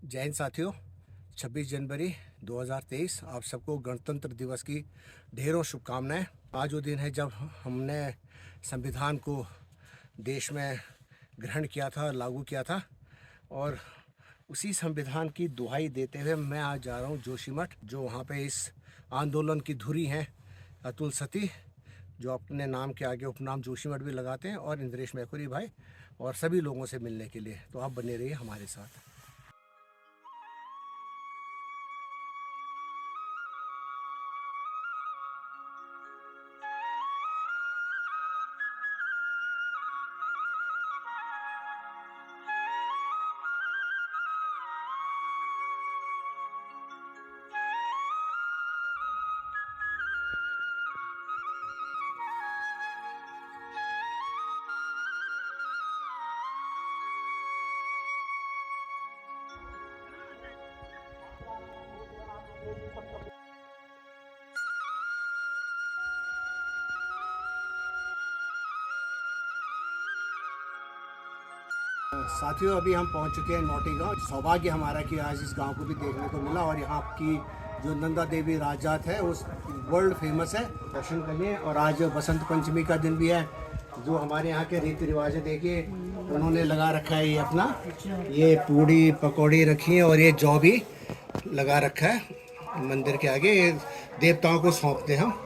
जय हिंद साथियों। 26 जनवरी 2023 आप सबको गणतंत्र दिवस की ढेरों शुभकामनाएं। आज वो दिन है जब हमने संविधान को देश में ग्रहण किया था, लागू किया था, और उसी संविधान की दुहाई देते हुए मैं आज जा रहा हूँ जोशीमठ, जो वहाँ पे इस आंदोलन की धुरी हैं अतुल सती, जो अपने नाम के आगे उपनाम जोशीमठ भी लगाते हैं, और इंद्रेश मैखुरी भाई और सभी लोगों से मिलने के लिए। तो आप बने रहिए हमारे साथ। साथियों, अभी हम पहुंच चुके हैं नौटी गांव। सौभाग्य हमारा कि आज इस गांव को भी देखने को मिला, और यहाँ की जो नंदा देवी राजात है उस वर्ल्ड फेमस है। दर्शन करने, और आज बसंत पंचमी का दिन भी है। जो हमारे यहाँ के रीति रिवाज है, देखिए उन्होंने लगा रखा है ये अपना, ये पूड़ी पकौड़ी रखी है, और ये जौ भी लगा रखा है मंदिर के आगे। ये देवताओं को सौंपते हैं हम।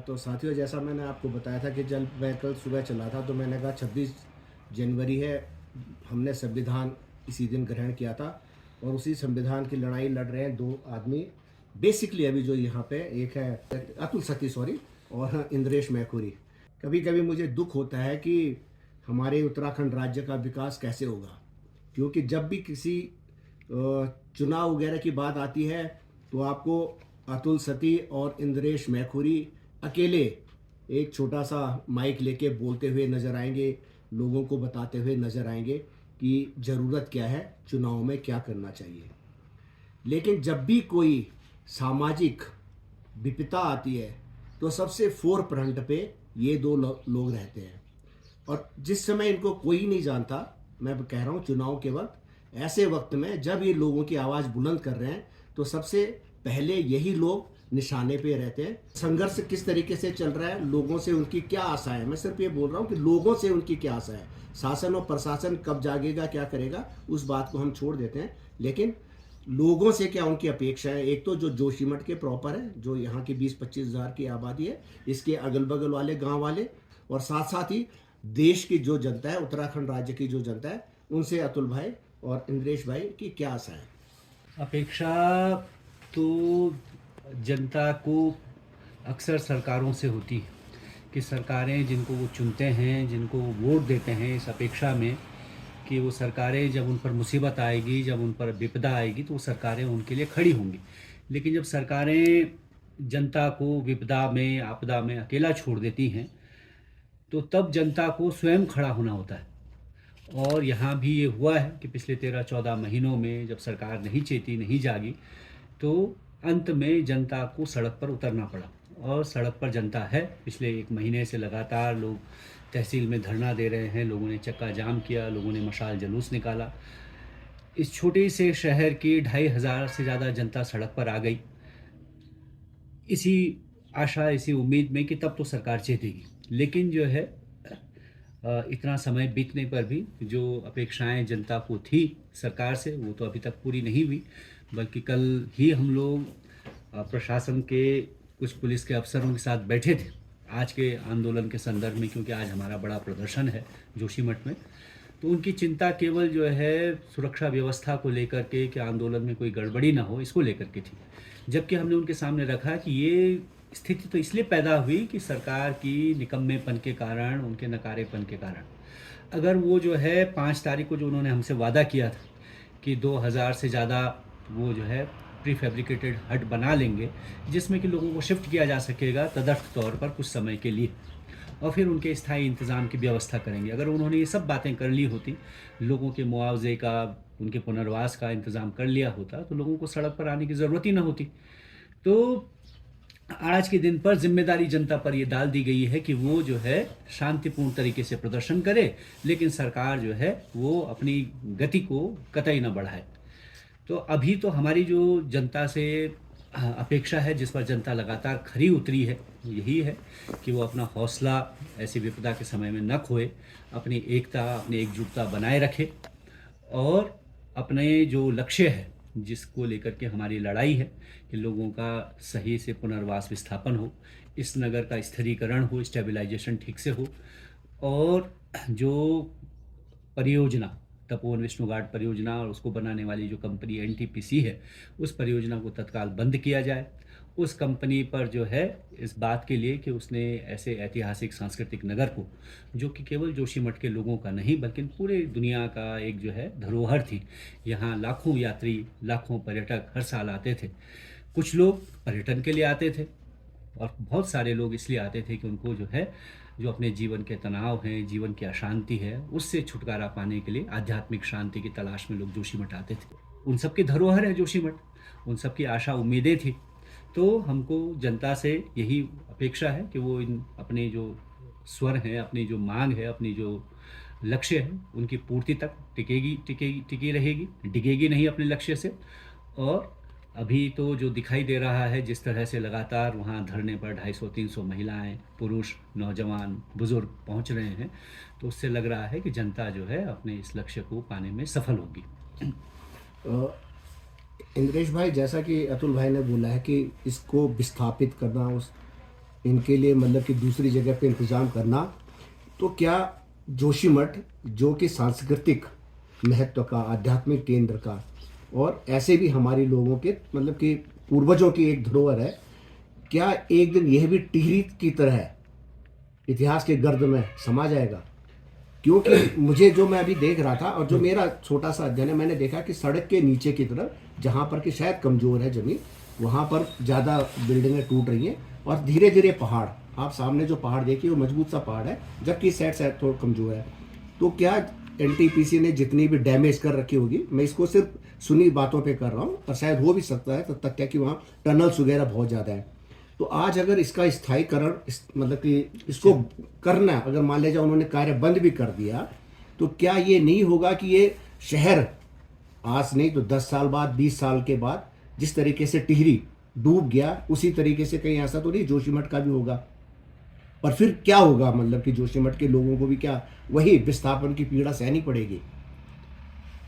तो साथियों, जैसा मैंने आपको बताया था कि जब मैं कल सुबह चला था तो मैंने कहा 26 जनवरी है, हमने संविधान इसी दिन ग्रहण किया था, और उसी संविधान की लड़ाई लड़ रहे हैं दो आदमी बेसिकली अभी जो यहाँ पे। एक है अतुल सती, सॉरी, और इंद्रेश मैखुरी। कभी कभी मुझे दुख होता है कि हमारे उत्तराखंड राज्य का विकास कैसे होगा, क्योंकि जब भी किसी चुनाव वगैरह की बात आती है तो आपको अतुल सती और इंद्रेश मैखुरी अकेले एक छोटा सा माइक लेके बोलते हुए नज़र आएंगे, लोगों को बताते हुए नज़र आएंगे कि ज़रूरत क्या है, चुनाव में क्या करना चाहिए। लेकिन जब भी कोई सामाजिक विपदा आती है तो सबसे फोर फ्रंट पे ये दो लोग रहते हैं, और जिस समय इनको कोई नहीं जानता, मैं कह रहा हूँ चुनाव के वक्त, ऐसे वक्त में जब ये लोगों की आवाज़ बुलंद कर रहे हैं तो सबसे पहले यही लोग निशाने पे रहते हैं। संघर्ष किस तरीके से चल रहा है, लोगों से उनकी क्या आशा है, मैं सिर्फ ये बोल रहा हूँ कि लोगों से उनकी क्या आशा है। शासन और प्रशासन कब जागेगा, क्या करेगा, उस बात को हम छोड़ देते हैं, लेकिन लोगों से क्या उनकी अपेक्षा है। एक तो जो जोशीमठ के प्रॉपर है, जो यहाँ की 20-25 हज़ार की आबादी है, इसके अगल बगल वाले गाँव वाले, और साथ साथ ही देश की जो जनता है, उत्तराखंड राज्य की जो जनता है, उनसे अतुल भाई और इंद्रेश भाई की क्या आशा है। अपेक्षा तो जनता को अक्सर सरकारों से होती है कि सरकारें जिनको वो चुनते हैं, जिनको वो वोट देते हैं, इस अपेक्षा में कि वो सरकारें जब उन पर मुसीबत आएगी, जब उन पर विपदा आएगी तो वो सरकारें उनके लिए खड़ी होंगी। लेकिन जब सरकारें जनता को विपदा में, आपदा में अकेला छोड़ देती हैं, तो तब जनता को स्वयं खड़ा होना होता है। और यहाँ भी ये हुआ है कि पिछले 13-14 महीनों में जब सरकार नहीं चेती, नहीं जागी, तो अंत में जनता को सड़क पर उतरना पड़ा। और सड़क पर जनता है। पिछले 1 महीने से लगातार लोग तहसील में धरना दे रहे हैं, लोगों ने चक्का जाम किया, लोगों ने मशाल जुलूस निकाला। इस छोटे से शहर की 2,500 से ज़्यादा जनता सड़क पर आ गई, इसी आशा, इसी उम्मीद में कि तब तो सरकार चेतेगी। लेकिन जो है इतना समय बीतने पर भी जो अपेक्षाएं जनता को थी सरकार से, वो तो अभी तक पूरी नहीं हुई। बल्कि कल ही हम लोग प्रशासन के कुछ पुलिस के अफसरों के साथ बैठे थे आज के आंदोलन के संदर्भ में, क्योंकि आज हमारा बड़ा प्रदर्शन है जोशीमठ में। तो उनकी चिंता केवल जो है सुरक्षा व्यवस्था को लेकर के, कि आंदोलन में कोई गड़बड़ी ना हो, इसको लेकर के थी। जबकि हमने उनके सामने रखा कि ये स्थिति तो इसलिए पैदा हुई कि सरकार की निकम्मेपन के कारण, उनके नकारेपन के कारण। अगर वो जो है 5 तारीख को जो उन्होंने हमसे वादा किया था कि 2000 से ज़्यादा वो जो है प्री फैब्रिकेटेड हट बना लेंगे, जिसमें कि लोगों को शिफ्ट किया जा सकेगा तदर्थ तौर पर कुछ समय के लिए, और फिर उनके स्थायी इंतज़ाम की व्यवस्था करेंगे। अगर उन्होंने ये सब बातें कर ली होती, लोगों के मुआवजे का, उनके पुनर्वास का इंतज़ाम कर लिया होता, तो लोगों को सड़क पर आने की ज़रूरत ही ना होती। तो आज के दिन पर जिम्मेदारी जनता पर ये डाल दी गई है कि वो जो है शांतिपूर्ण तरीके से प्रदर्शन करे, लेकिन सरकार जो है वो अपनी गति को कतई न बढ़ाए। तो अभी तो हमारी जो जनता से अपेक्षा है, जिस पर जनता लगातार खरी उतरी है, यही है कि वो अपना हौसला ऐसी विपदा के समय में न खोए, अपनी एकता, अपनी एकजुटता बनाए रखे, और अपने जो लक्ष्य है, जिसको लेकर के हमारी लड़ाई है, कि लोगों का सही से पुनर्वास विस्थापन हो, इस नगर का स्थिरीकरण हो, स्टेबलाइजेशन ठीक से हो, और जो परियोजना तपोवन विष्णु घाट परियोजना और उसको बनाने वाली जो कंपनी एनटीपीसी है, उस परियोजना को तत्काल बंद किया जाए। उस कंपनी पर जो है इस बात के लिए कि उसने ऐसे ऐतिहासिक सांस्कृतिक नगर को, जो कि केवल जोशीमठ के लोगों का नहीं बल्कि पूरे दुनिया का एक जो है धरोहर थी, यहाँ लाखों यात्री, लाखों पर्यटक हर साल आते थे। कुछ लोग पर्यटन के लिए आते थे, और बहुत सारे लोग इसलिए आते थे कि उनको जो है, जो अपने जीवन के तनाव हैं, जीवन की अशांति है, उससे छुटकारा पाने के लिए आध्यात्मिक शांति की तलाश में लोग जोशीमठ आते थे। उन सब की धरोहर है जोशीमठ, उन सब की आशा उम्मीदें थी। तो हमको जनता से यही अपेक्षा है कि वो इन अपने जो स्वर हैं, अपनी जो मांग है, अपनी जो लक्ष्य है, उनकी पूर्ति तक टिकी रहेगी, डिगेगी नहीं अपने लक्ष्य से। और अभी तो जो दिखाई दे रहा है, जिस तरह से लगातार वहाँ धरने पर 250-300 महिलाएं, पुरुष, नौजवान, बुजुर्ग पहुँच रहे हैं, तो उससे लग रहा है कि जनता जो है अपने इस लक्ष्य को पाने में सफल होगी। इंद्रेश भाई, जैसा कि अतुल भाई ने बोला है कि इसको विस्थापित करना, उस इनके लिए मतलब कि दूसरी जगह पे इंतज़ाम करना, तो क्या जोशीमठ जो कि सांस्कृतिक महत्व का, आध्यात्मिक केंद्र का, और ऐसे भी हमारे लोगों के मतलब कि पूर्वजों की एक धरोहर है, क्या एक दिन यह भी टिहरी की तरह इतिहास के गर्द में समा जाएगा? क्योंकि मुझे जो मैं अभी देख रहा था और जो मेरा छोटा सा अध्ययन है, मैंने देखा कि सड़क के नीचे की तरफ, जहाँ पर कि शायद कमज़ोर है ज़मीन, वहाँ पर ज़्यादा बिल्डिंगें टूट रही हैं, और धीरे धीरे पहाड़, आप सामने जो पहाड़ देखिए वो मजबूत सा पहाड़ है, जबकि साइड थोड़ा कमज़ोर है। तो क्या एनटीपीसी ने जितनी भी डैमेज कर रखी होगी, मैं इसको सिर्फ सुनी बातों पे कर रहा हूँ, और शायद हो भी सकता है, तब तक क्या कि वहाँ टनल्स वगैरह बहुत ज़्यादा है। तो आज अगर इसका स्थायीकरण मतलब कि इसको करना, अगर मान लीजिए उन्होंने कार्य बंद भी कर दिया, तो क्या ये नहीं होगा कि ये शहर आज नहीं तो 10 साल बाद, 20 साल के बाद, जिस तरीके से टिहरी डूब गया, उसी तरीके से कहीं ऐसा तो नहीं जोशीमठ का भी होगा? और फिर क्या होगा, मतलब कि जोशीमठ के लोगों को भी क्या वही विस्थापन की पीड़ा सहनी पड़ेगी?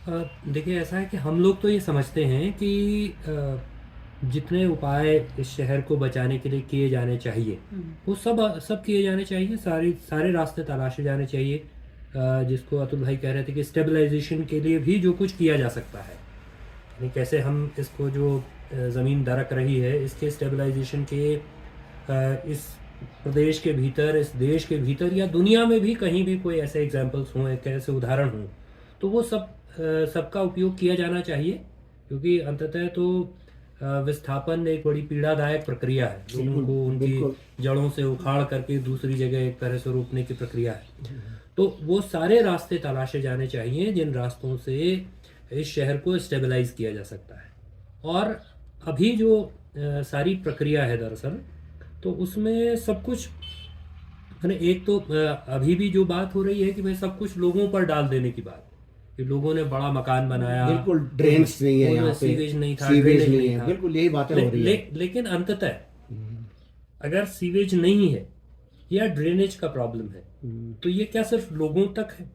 देखिए, ऐसा है कि हम लोग तो ये समझते हैं कि जितने उपाय इस शहर को बचाने के लिए किए जाने चाहिए, वो सब किए जाने चाहिए, सारे रास्ते तलाशे जाने चाहिए। जिसको अतुल भाई कह रहे थे कि स्टेबलाइजेशन के लिए भी जो कुछ किया जा सकता है, यानी कैसे हम इसको जो ज़मीन दरक रही है, इसके स्टेबलाइजेशन के इस प्रदेश के भीतर, इस देश के भीतर या दुनिया में भी कहीं भी कोई ऐसे एग्जाम्पल्स हों, एक ऐसे उदाहरण हों, तो वो सबका उपयोग किया जाना चाहिए, क्योंकि अंततः तो विस्थापन एक बड़ी पीड़ादायक प्रक्रिया है। लोगों को उनकी जड़ों से उखाड़ करके दूसरी जगह एक तरह से रोपने की प्रक्रिया है। तो वो सारे रास्ते तलाशे जाने चाहिए जिन रास्तों से इस शहर को स्टेबलाइज किया जा सकता है। और अभी जो सारी प्रक्रिया है दरअसल, तो उसमें सब कुछ मैंने एक तो अभी भी जो बात हो रही है कि भाई सब कुछ लोगों पर डाल देने की बात, कि लोगों ने बड़ा मकान बनाया, बिल्कुल ड्रेन्स नहीं है यहाँ पे, सीवेज नहीं था, सीवेज ड्रेनेज नहीं है, था। बिल्कुल यही बातें हो रही है। लेकिन अंततः अगर सीवेज नहीं है या ड्रेनेज का प्रॉब्लम है, तो ये क्या सिर्फ लोगों तक है?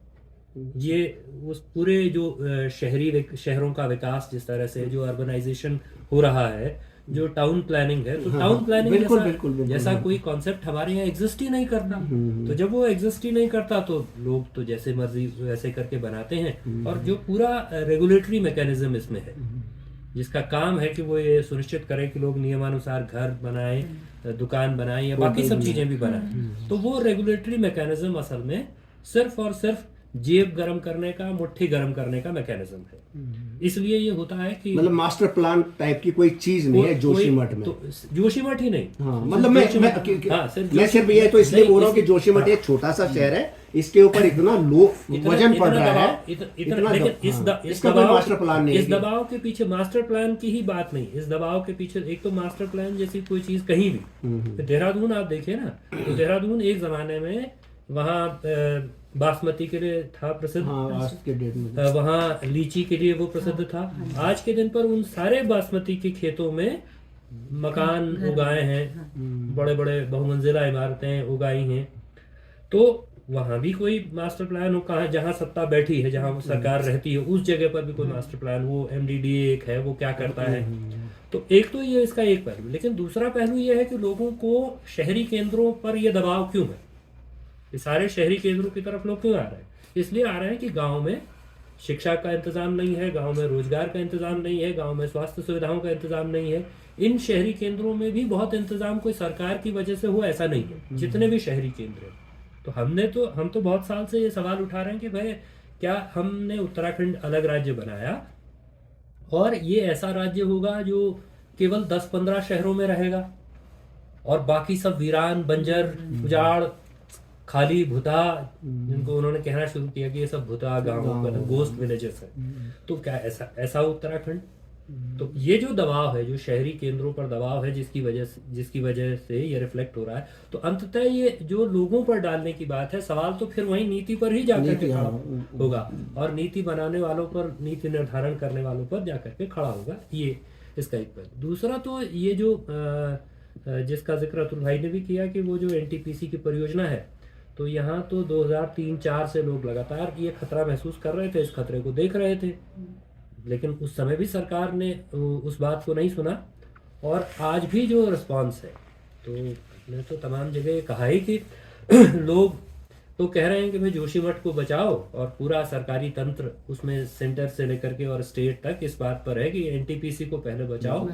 ये उस पूरे जो शहरों का विकास, जिस तरह से जो अर्बनाइजेशन हो रहा है, जो टाउन प्लानिंग है, तो टाउन प्लानिंग जैसा कोई कॉन्सेप्ट हमारे यहाँ एग्जिस्ट ही नहीं करता। तो जब वो एग्जिस्ट ही नहीं करता तो लोग तो जैसे मर्जी वैसे करके बनाते हैं। और जो पूरा रेगुलेटरी मैकेनिज्म इसमें है, जिसका काम है कि वो ये सुनिश्चित करे कि लोग नियमानुसार घर बनाएं, दुकान बनाएं या बाकी सब चीजें भी बनाएं, तो वो रेगुलेटरी मैकेनिज्म असल में सिर्फ और सिर्फ जेब गर्म करने का, मुट्ठी गर्म करने का मैकेनिज्म है। इसलिए ये होता है कि मतलब मास्टर प्लान टाइप की कोई चीज नहीं है जोशीमठ में। तो जोशीमठ ही नहीं, हाँ, मतलब मैं सिर्फ ये तो इसलिए बोल रहा हूँ कि जोशीमठ एक छोटा सा शहर है, इसके ऊपर इतना लो वजन पड़ रहा है, लेकिन इसका कोई मास्टर प्लान नहीं है। इस दबाव के पीछे मास्टर प्लान की ही बात नहीं, इस दबाव के पीछे एक तो मास्टर प्लान जैसी कोई चीज कहीं भी, देहरादून आप देखिए ना, तो देहरादून एक जमाने में वहाँ बासमती के लिए था प्रसिद्ध, आज के डेट में वहाँ लीची के लिए वो प्रसिद्ध था। आज के दिन पर उन सारे बासमती के खेतों में मकान उगाए हैं, बड़े बड़े बहुमंजिला इमारतें उगाई हैं। तो वहाँ भी कोई मास्टर प्लान हो, कहाँ जहाँ सत्ता बैठी है, जहाँ वो सरकार रहती है, उस जगह पर भी कोई मास्टर प्लान, वो MDDA एक है, वो क्या करता है। तो एक तो ये इसका एक पहलू, लेकिन दूसरा पहलू ये है कि लोगों को शहरी केंद्रों पर ये दबाव क्यों है, ये सारे शहरी केंद्रों की तरफ लोग क्यों आ रहे हैं? इसलिए आ रहे हैं कि गांव में शिक्षा का इंतजाम नहीं है, गांव में रोजगार का इंतजाम नहीं है, गांव में स्वास्थ्य सुविधाओं का इंतजाम नहीं है। इन शहरी केंद्रों में भी बहुत इंतजाम कोई सरकार की वजह से हो ऐसा नहीं है, जितने भी शहरी केंद्र हैं। तो हम तो बहुत साल से ये सवाल उठा रहे हैं कि भाई क्या हमने उत्तराखंड अलग राज्य बनाया और ये ऐसा राज्य होगा जो केवल 10-15 शहरों में रहेगा और बाकी सब वीरान, बंजर, उजाड़, खाली, भुता, जिनको उन्होंने कहना शुरू किया कि ये सब भुता गाँव, गोस्ट विलेजेस है। तो क्या ऐसा उत्तराखंड? तो ये जो दबाव है, जो शहरी केंद्रों पर दबाव है, जिसकी वजह से ये रिफ्लेक्ट हो रहा है, तो अंततः ये जो लोगों पर डालने की बात है, सवाल तो फिर वही नीति पर ही जाकर के खड़ा होगा और नीति बनाने वालों पर, नीति निर्धारण करने वालों पर जाकर के खड़ा होगा। ये इसका एक पहलू। दूसरा तो ये जो जिसका जिक्र अतुल भाई ने भी किया कि वो जो NTPC की परियोजना है, तो यहाँ तो 2003-04 से लोग लगातार ये खतरा महसूस कर रहे थे, इस खतरे को देख रहे थे, लेकिन उस समय भी सरकार ने उस बात को नहीं सुना। और आज भी जो रिस्पांस है, तो मैंने तो तमाम जगह कहा ही कि लोग तो कह रहे हैं कि भाई जोशीमठ को बचाओ, और पूरा सरकारी तंत्र उसमें सेंटर से लेकर के और स्टेट तक इस बात पर है कि NTPC को पहले बचाओ।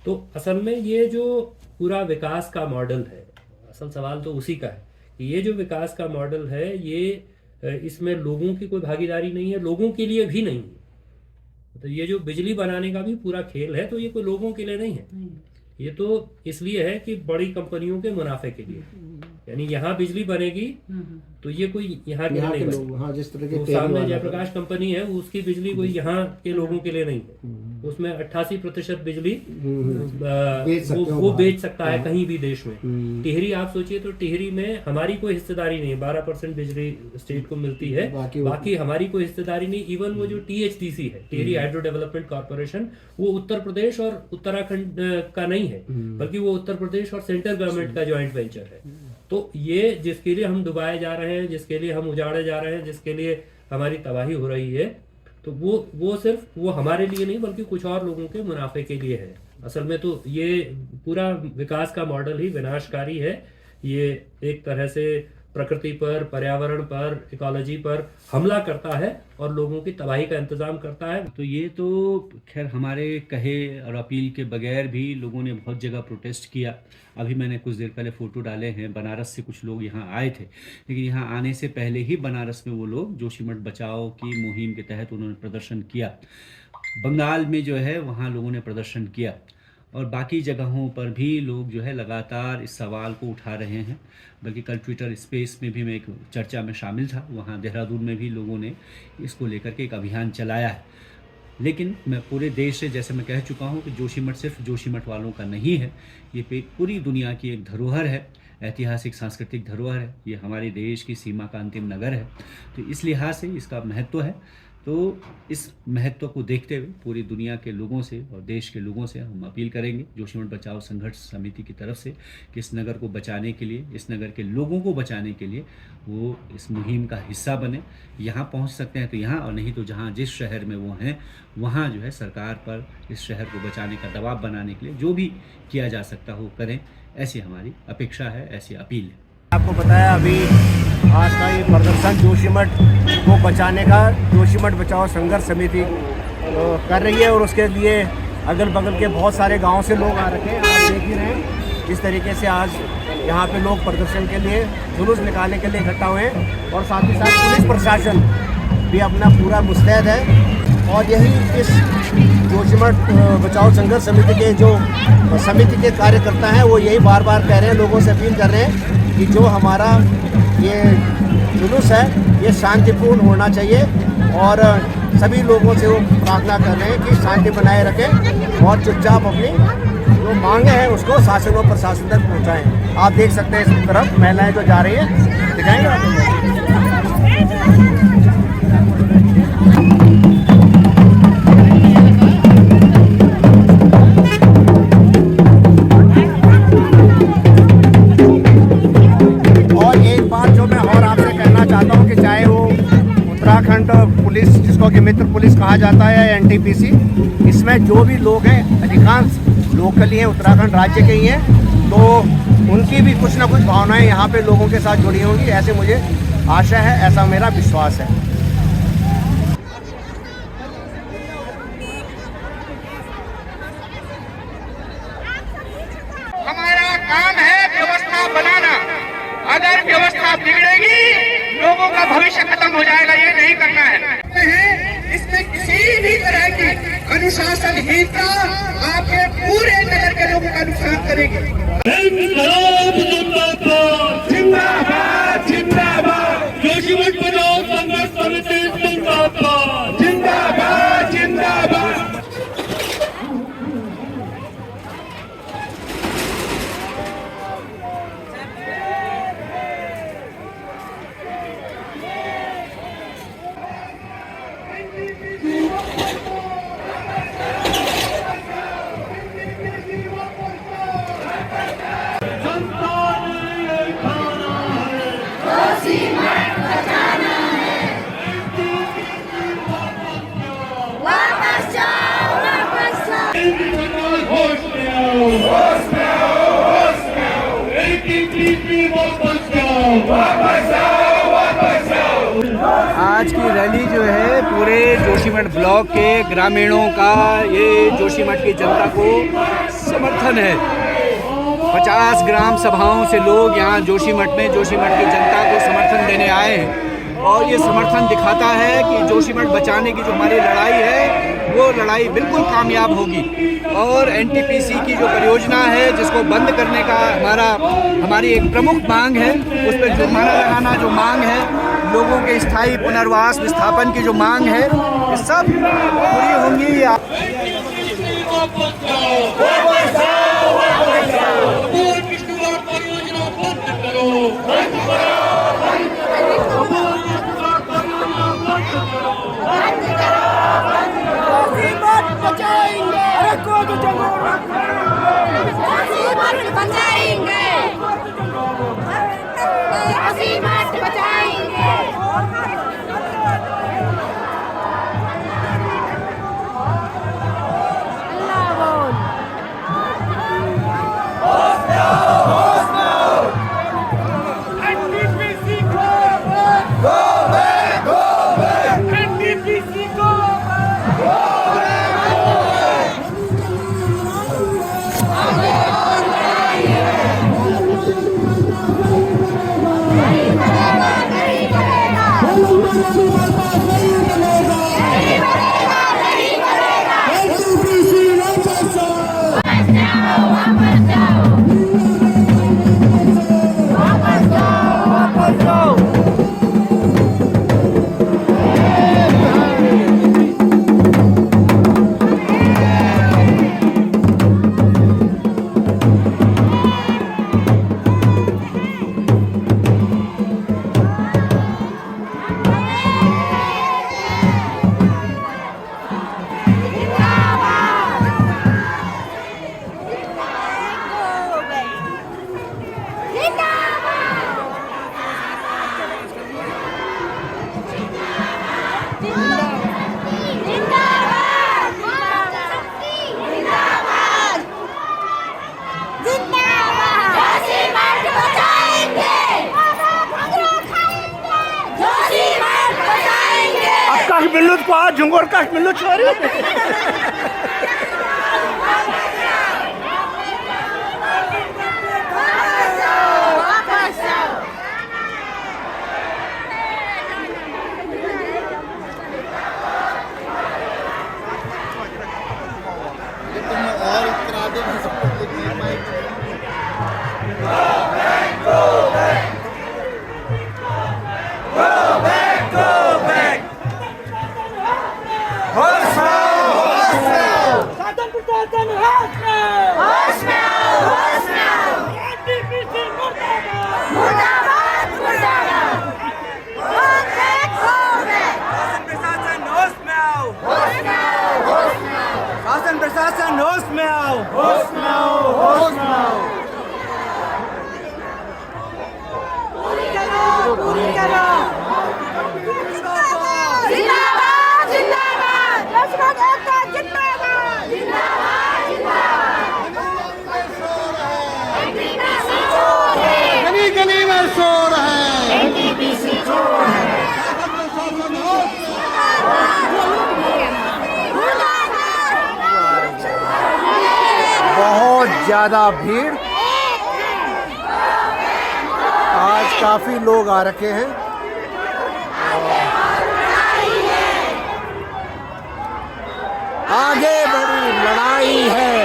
तो असल में ये जो पूरा विकास का मॉडल है, असल सवाल तो उसी का है कि ये जो विकास का मॉडल है, ये इसमें लोगों की कोई भागीदारी नहीं है, लोगों के लिए भी नहीं है। तो ये जो बिजली बनाने का भी पूरा खेल है, तो ये कोई लोगों के लिए नहीं है, ये तो इसलिए है कि बड़ी कंपनियों के मुनाफे के लिए। यानी यहाँ बिजली बनेगी तो ये कोई यहाँ के नहीं बनेगी। हाँ, जिस तरह के सामने जयप्रकाश कंपनी है, उसकी बिजली कोई यहाँ के लोगों के लिए नहीं है। उसमें 88% बिजली वो बेच सकता है कहीं भी देश में। टिहरी आप सोचिए, तो टिहरी में हमारी कोई हिस्सेदारी नहीं है, 12% बिजली स्टेट को मिलती है, बाकी हमारी कोई हिस्सेदारी नहीं। इवन वो जो THDC है, टिहरी हाइड्रो डेवलपमेंट कॉर्पोरेशन, वो उत्तर प्रदेश और उत्तराखंड का नहीं है, बल्कि वो उत्तर प्रदेश और सेंट्रल गवर्नमेंट का ज्वाइंट वेंचर है। तो ये जिसके लिए हम डुबाए जा रहे हैं, जिसके लिए हम उजाड़े जा रहे हैं, जिसके लिए हमारी तबाही हो रही है, तो वो सिर्फ वो हमारे लिए नहीं बल्कि कुछ और लोगों के मुनाफे के लिए है। असल में तो ये पूरा विकास का मॉडल ही विनाशकारी है। ये एक तरह से प्रकृति पर, पर्यावरण पर, इकोलॉजी पर हमला करता है और लोगों की तबाही का इंतजाम करता है। तो ये तो खैर हमारे कहे और अपील के बगैर भी लोगों ने बहुत जगह प्रोटेस्ट किया। अभी मैंने कुछ देर पहले फ़ोटो डाले हैं, बनारस से कुछ लोग यहाँ आए थे, लेकिन यहाँ आने से पहले ही बनारस में वो लोग जोशीमठ बचाओ की मुहिम के तहत उन्होंने प्रदर्शन किया। बंगाल में जो है वहाँ लोगों ने प्रदर्शन किया, और बाकी जगहों पर भी लोग जो है लगातार इस सवाल को उठा रहे हैं। बल्कि कल ट्विटर स्पेस में भी मैं एक चर्चा में शामिल था, वहाँ देहरादून में भी लोगों ने इसको लेकर के एक अभियान चलाया है। लेकिन मैं पूरे देश से, जैसे मैं कह चुका हूँ कि जोशीमठ सिर्फ जोशीमठ वालों का नहीं है, ये पूरी दुनिया की एक धरोहर है, ऐतिहासिक सांस्कृतिक धरोहर है। ये हमारे देश की सीमा का अंतिम नगर है, तो इस लिहाज से इसका महत्व है। तो इस महत्व को देखते हुए पूरी दुनिया के लोगों से और देश के लोगों से हम अपील करेंगे जोशीमठ बचाओ संघर्ष समिति की तरफ से कि इस नगर को बचाने के लिए, इस नगर के लोगों को बचाने के लिए वो इस मुहिम का हिस्सा बने। यहाँ पहुँच सकते हैं तो यहाँ, और नहीं तो जहाँ जिस शहर में वो हैं वहाँ जो है सरकार पर इस शहर को बचाने का दबाव बनाने के लिए जो भी किया जा सकता हो करें, ऐसी हमारी अपेक्षा है, ऐसी अपील है। आपको बताया अभी आज का ये प्रदर्शन जोशीमठ को बचाने का जोशीमठ बचाओ संघर्ष समिति कर रही है, और उसके लिए अगल बगल के बहुत सारे गांव से लोग आ रखे हैं। आप देख ही रहे हैं इस तरीके से आज यहाँ पे लोग प्रदर्शन के लिए, जुलूस निकालने के लिए इकट्ठा हुए हैं, और साथ ही साथ पुलिस प्रशासन भी अपना पूरा मुस्तैद है। और यही इस जोशीमठ बचाओ संघर्ष समिति के जो समिति के कार्यकर्ता हैं वो यही बार बार कह रहे हैं, लोगों से अपील कर रहे हैं कि जो हमारा ये जुलूस है ये शांतिपूर्ण होना चाहिए, और सभी लोगों से वो प्रार्थना कर रहे हैं कि शांति बनाए रखें और चुपचाप अपनी जो मांगे हैं उसको शासन और प्रशासन तक पहुंचाएं। आप देख सकते हैं इस तरफ महिलाएं जो जा रही हैं, दिखाएंगे आपको। उत्तराखंड पुलिस, जिसको कि मित्र पुलिस कहा जाता है, एनटीपीसी, इसमें जो भी लोग हैं अधिकांश लोकली हैं, उत्तराखंड राज्य के ही हैं, तो उनकी भी कुछ ना कुछ भावनाएं यहाँ पे लोगों के साथ जुड़ी होंगी, ऐसे मुझे आशा है, ऐसा मेरा विश्वास है। हमारा काम है व्यवस्था बनाना। अगर व्यवस्था बिगड़ेगी लोगों का भविष्य खत्म हो जाएगा, ये नहीं करना है। इसमें किसी भी तरह की अनुशासनहीनता आपके पूरे नगर के लोगों का नुकसान करेगी। जिंदाबाद जिंदाबाद, जोशीमठ बचाओ संघर्ष समिति जिंदाबाद जिंदाबाद जिंदाबाद। आज की रैली जो है पूरे जोशीमठ ब्लॉक के ग्रामीणों का, ये जोशीमठ की जनता को समर्थन है। 50 ग्राम सभाओं से लोग यहाँ जोशीमठ में जोशीमठ की जनता को समर्थन देने आए हैं, और ये समर्थन दिखाता है कि जोशीमठ बचाने की जो हमारी लड़ाई है वो लड़ाई बिल्कुल कामयाब होगी। और एनटीपीसी की जो परियोजना है जिसको बंद करने का हमारी एक प्रमुख मांग है, उस पर जुर्माना लगाना जो मांग है, लोगों के स्थायी पुनर्वास विस्थापन की जो मांग है, ये सब पूरी होंगी। आकाश बिल्लू को आज झुंगोर काश बिल्लू छोरी प्रशासन होश में आओ, होश में आओ, होश में आओ। पूरी करो। जिंदाबाद जिंदाबाद लक्ष्मण एकता जिंदाबाद जिंदाबाद जिंदाबाद गली गली में शोर है, एनटीपीसी चोर है। बहुत ज़्यादा भीड़, आज काफ़ी लोग आ रखे हैं। आगे बड़ी लड़ाई है।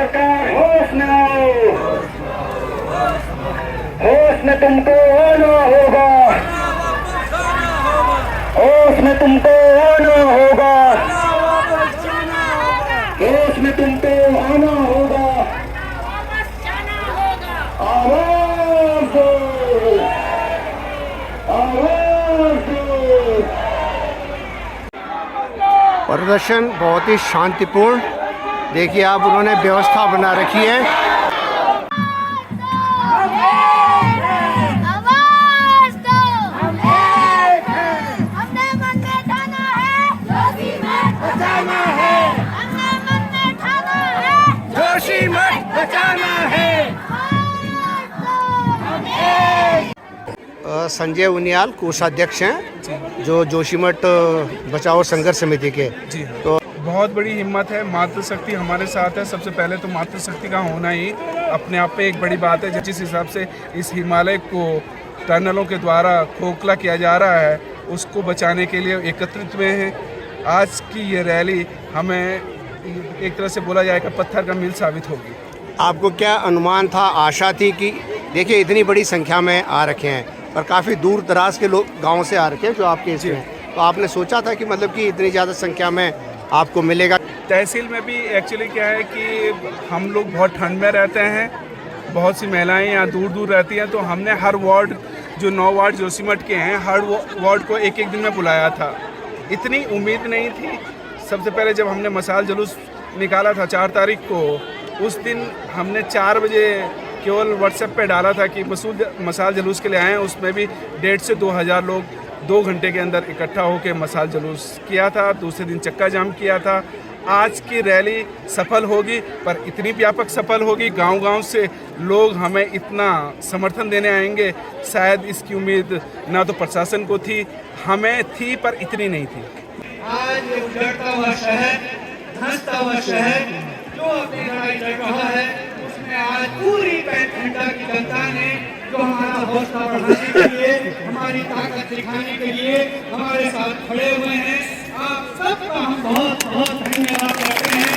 सरकार होश में आओ, होश में तुमको आना होगा, होश में तुमको आना होगा, होश में तुमको आना होगा। आवाज दो, आवाज दो। प्रदर्शन बहुत ही शांतिपूर्ण, देखिए आप, उन्होंने व्यवस्था बना रखी है। आवाज दो, हमने मन में ठाना है, जोशीमठ बचाना है। हमने मन में ठाना है, जोशीमठ बचाना है। संजय उनियाल कोषाध्यक्ष हैं, जो जोशीमठ बचाओ संघर्ष समिति के। तो बहुत बड़ी हिम्मत है, मातृशक्ति हमारे साथ है। सबसे पहले तो मातृशक्ति का होना ही अपने आप पे एक बड़ी बात है। जिस हिसाब से इस हिमालय को टनलों के द्वारा खोखला किया जा रहा है, उसको बचाने के लिए एकत्रित हुए हैं। आज की ये रैली हमें एक तरह से बोला जाए कि पत्थर का मील साबित होगी। आपको क्या अनुमान था, आशा थी कि देखिए इतनी बड़ी संख्या में आ रखे हैं और काफ़ी दूर दराज के लोग गाँव से आ रखे हैं जो आपके इसमें, तो आपने सोचा था कि मतलब कि इतनी ज़्यादा संख्या में आपको मिलेगा? तहसील में भी एक्चुअली क्या है कि हम लोग बहुत ठंड में रहते हैं, बहुत सी महिलाएं यहाँ दूर दूर रहती हैं, तो हमने हर वार्ड जो 9 वार्ड जोशीमठ के हैं हर वार्ड को एक दिन में बुलाया था। इतनी उम्मीद नहीं थी। सबसे पहले जब हमने मसाल जुलूस निकाला था 4 तारीख को, उस दिन हमने 4 बजे केवल व्हाट्सएप पे डाला था कि मसाल जुलूस के लिए आए हैं। उसमें भी 1,500 से 2,000 लोग 2 घंटे के अंदर इकट्ठा होकर मसाल जुलूस किया था। दूसरे दिन चक्का जाम किया था। आज की रैली सफल होगी, पर इतनी व्यापक सफल होगी, गांव-गांव से लोग हमें इतना समर्थन देने आएंगे, शायद इसकी उम्मीद ना तो प्रशासन को थी, हमें थी, पर इतनी नहीं थी। आज ये उजड़ता हुआ शहर, धंसता हुआ शहर जो अपनी लड़ाई लड़ रहा है, उसमें आज पूरी पैंठा की जनता ने जो हमारा हौसला बढ़ाने के लिए, हमारी ताकत दिखाने के लिए हमारे साथ खड़े हुए हैं। आप सबका हम बहुत बहुत धन्यवाद करते हैं,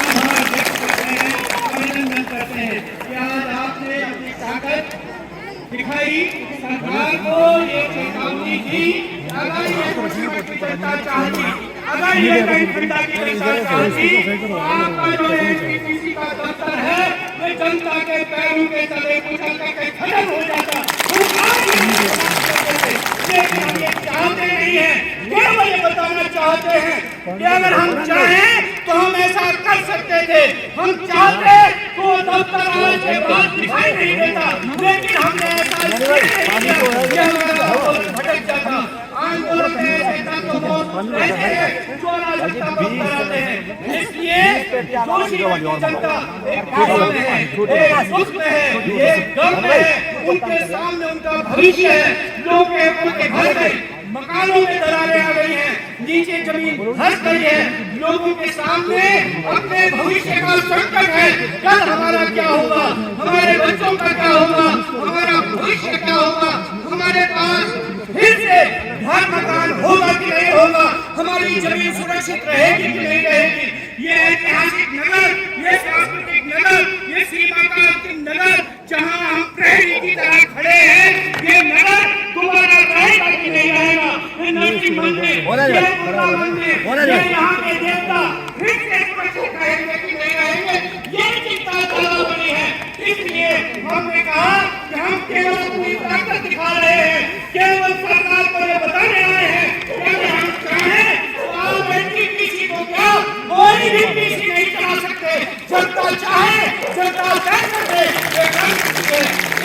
आभार व्यक्त करते हैं, अभिनंदन करते हैं कि आज आपने अपनी ताकत दिखाई, सरकार को ये चेतावनी दी। अगर ये जनता चाहती, अगर ये पैंठा की जनता चाहती, तो आपका जो एनटीपीसी का दफ्तर है ये जनता के पैरों के तले कुचल करके खत्म हो जाता। हम आज लेकिन हम ये चाहते नहीं है, केवल ये बताना चाहते हैं कि अगर हम चाहें तो हम ऐसा कर सकते थे। हम चाहते तो दफ्तर आने के बाद दिखाई नहीं देता, लेकिन हमने ऐसा इसलिए नहीं किया कि हमारा भटक जाता। आंदोलन में ऐसे तत्व बहुत रहते हैं जो अराजकता बहुत कराते हैं। इसलिए जोशीमठ की जनता एक भाव में है, एक सुख में है, एक गम में है। उनके सामने उनका भविष्य है। लोग के घर गए, मकानों में दरारें आ गई हैं, नीचे जमीन धंस गई है। लोगों के सामने अपने भविष्य का संकट है। कल हमारा क्या होगा, हमारे बच्चों का क्या होगा, हमारा भविष्य क्या होगा, हमारे पास फिर से घर मकान होगा कि नहीं होगा, हमारी जमीन सुरक्षित रहेगी कि नहीं रहेगी। ये ऐतिहासिक नगर, ये सांस्कृतिक नगर, ये सीमा का अंतिम नगर जहाँ हम प्रहरी की तरह खड़े हैं, ये नगर दोबारा रहेगा कि नहीं रहेगा। ये नरसिंह मंदिर, ये दुर्गा मंदिर, ये यहाँ के देवता फिर से सुरक्षित रहेंगे कि नहीं रहेंगे, ये चिंता ज्यादा बड़ी है। इसलिए हमने कहा कि हम केवल अपनी ताकत दिखा रहे हैं, केवल सरकार को ये बताने आए हैं कि अगर हम चाहें तो आप एनटीपीसी को क्या कोई भी पीसी नहीं चला सकते। जनता चाहे, जनता कर सकते, ये कर सकते।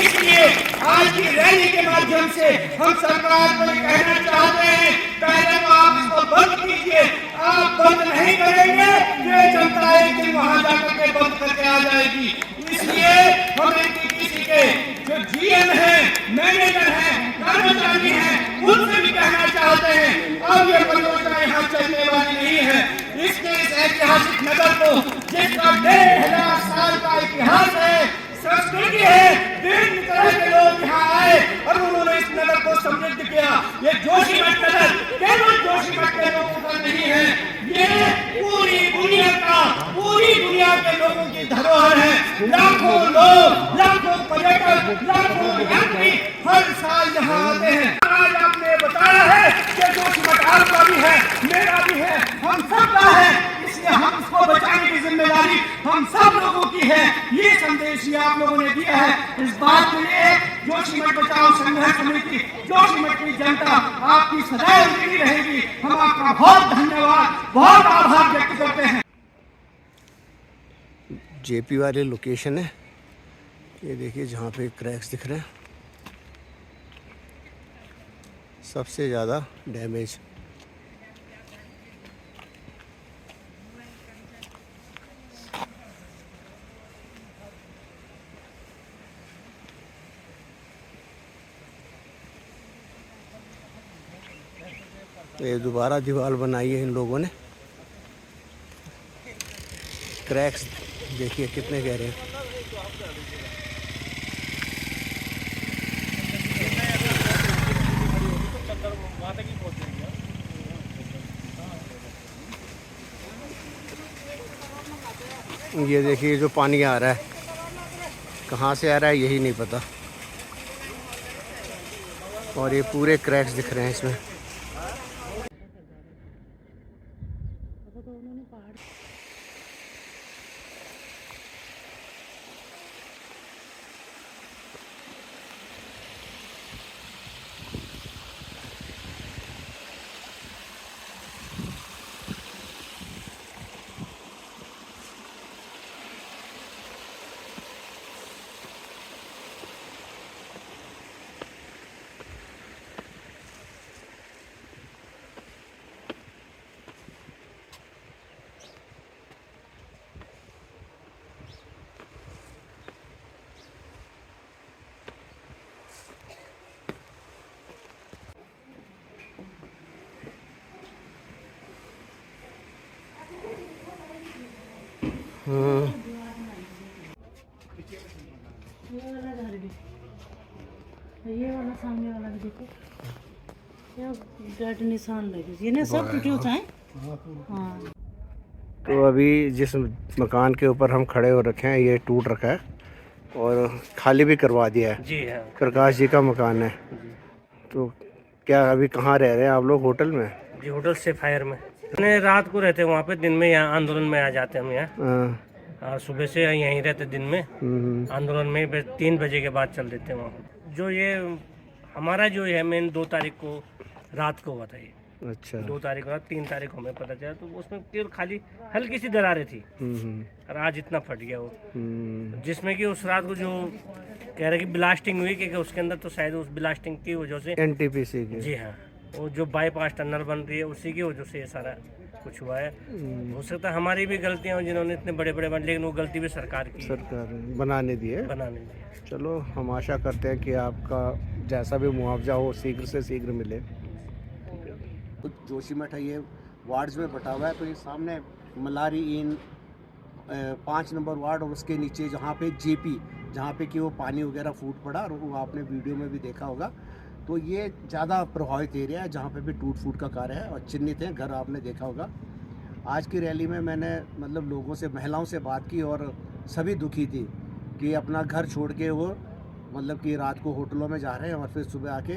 इसलिए आज की रैली के माध्यम से हम सरकार को ये कहना चाहते हैं, पहले तो आप इसको बंद कीजिए। आप बंद नहीं करेंगे, ये जनता एक दिन वहां जाकर के बंद करके आ जाएगी। इसलिए हम एनटीपीसी के जो जीएम है, मैनेजर है, कर्मचारी हैं, उनसे भी कहना चाहते हैं अब ये परियोजना यहाँ चलने वाली नहीं है। इसके इस ऐतिहासिक नगर को, जिसका 1,500 साल का इतिहास है, संस्कृति है, विभिन्न तरह के लोग यहाँ आए और उन्होंने इस नगर को समृद्ध किया। ये जोशीमठ नगर केवल जोशीमठ के लोगों का नहीं है, ये पूरी दुनिया के लोगों की धरोहर है। लाखों लोग, लाखों पर्यटक, लाखों यात्री हर साल यहाँ आते हैं। आज आपने बताया है कि जोशीमठ आपका भी है, मेरा भी है, हम सबका है, इसलिए हम इसको बचाने की जिम्मेदारी हम सब लोगों की है। ये संदेश ही आप लोगों ने दिया है। इस बात के लिए जोशीमठ बचाओ संघर्ष समिति, जोशीमठ की जनता आपकी सदैव जुड़ी रहेगी। हम आपका बहुत धन्यवाद, बहुत आभार व्यक्त करते हैं। जेपी वाले लोकेशन है, ये देखिए जहाँ पे क्रैक्स दिख रहे हैं, सबसे ज़्यादा डैमेज। ये दोबारा दीवार बनाई है इन लोगों ने। क्रैक्स देखिए कितने गहरे हैं। ये देखिए जो पानी आ रहा है, कहाँ से आ रहा है यही नहीं पता, और ये पूरे क्रैक्स दिख रहे हैं इसमें। ये वाला सामने वाला भी देखो, क्या डेड निशान लगे, ये ना सब टूटे होता है। हाँ। तो अभी जिस मकान के ऊपर हम खड़े हो रखे हैं ये टूट रखा है और खाली भी करवा दिया है। जी हाँ। प्रकाश जी का मकान है। तो क्या अभी कहाँ रह रहे हैं आप लोग? होटल में? जी, होटल से फायर में रात को रहते हैं वहाँ पे, दिन में यहाँ आंदोलन में आ जाते हैं हम यहाँ। सुबह से यहीं रहते, दिन में आंदोलन में 3 बजे के बाद चल देते हैं वहाँ। जो ये हमारा जो है मेन 2 तारीख को रात को हुआ था ये। अच्छा। 2 तारीख को, 3 तारीख को हमें पता चला, तो उसमें केवल खाली हल्की सी दरारें थी और आज इतना फट गया वो। जिसमें कि उस रात को जो कह रहे कि ब्लास्टिंग हुई, क्योंकि उसके अंदर तो शायद उस ब्लास्टिंग की वजह से एनटीपीसी की। जी हाँ, वो जो बाईपास टनल बन रही है उसी की वजह से ये सारा कुछ हुआ है। हो सकता है हमारी भी गलतियां हो, जिन्होंने इतने बड़े बड़े बन, लेकिन वो गलती भी सरकार की सरकार बनाने दी है। बनाने दी। चलो हम आशा करते हैं कि आपका जैसा भी मुआवजा हो शीघ्र से शीघ्र मिले। तो जोशीमठ है, ये वार्ड्स में बटा हुआ है। तो ये सामने मलारी इन 5 नंबर वार्ड और उसके नीचे जहाँ पे जेपी, जहाँ पे कि वो पानी वगैरह फूट पड़ा, और वो आपने वीडियो में भी देखा होगा। तो ये ज़्यादा प्रभावित एरिया है जहाँ पे भी टूट फूट का कार्य है और चिन्हित है घर, आपने देखा होगा। आज की रैली में मैंने मतलब लोगों से, महिलाओं से बात की और सभी दुखी थी कि अपना घर छोड़ के वो मतलब कि रात को होटलों में जा रहे हैं और फिर सुबह आके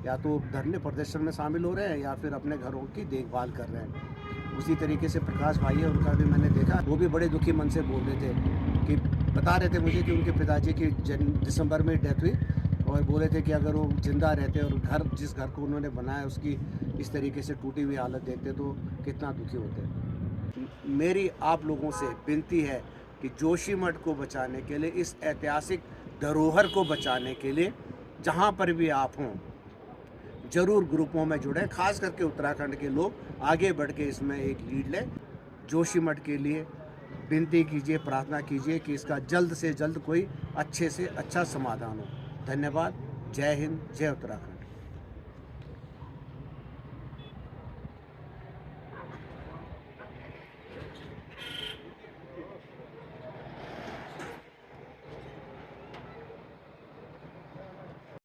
या तो धरने प्रदर्शन में शामिल हो रहे हैं या फिर अपने घरों की देखभाल कर रहे हैं। उसी तरीके से प्रकाश भाई है, उनका भी मैंने देखा, वो भी बड़े दुखी मन से बोल रहे थे कि बता रहे थे मुझे कि उनके पिताजी की दिसंबर में डेथ हुई और बोले थे कि अगर वो जिंदा रहते और घर, जिस घर को उन्होंने बनाया उसकी इस तरीके से टूटी हुई हालत देखते तो कितना दुखी होते। मेरी आप लोगों से विनती है कि जोशीमठ को बचाने के लिए, इस ऐतिहासिक धरोहर को बचाने के लिए जहाँ पर भी आप हों ज़रूर ग्रुपों में जुड़ें। खास करके उत्तराखंड के लोग आगे बढ़ के इसमें एक लीड लें। जोशीमठ के लिए विनती कीजिए, प्रार्थना कीजिए कि इसका जल्द से जल्द कोई अच्छे से अच्छा समाधान हो। धन्यवाद। जय हिंद, जय उत्तराखंड।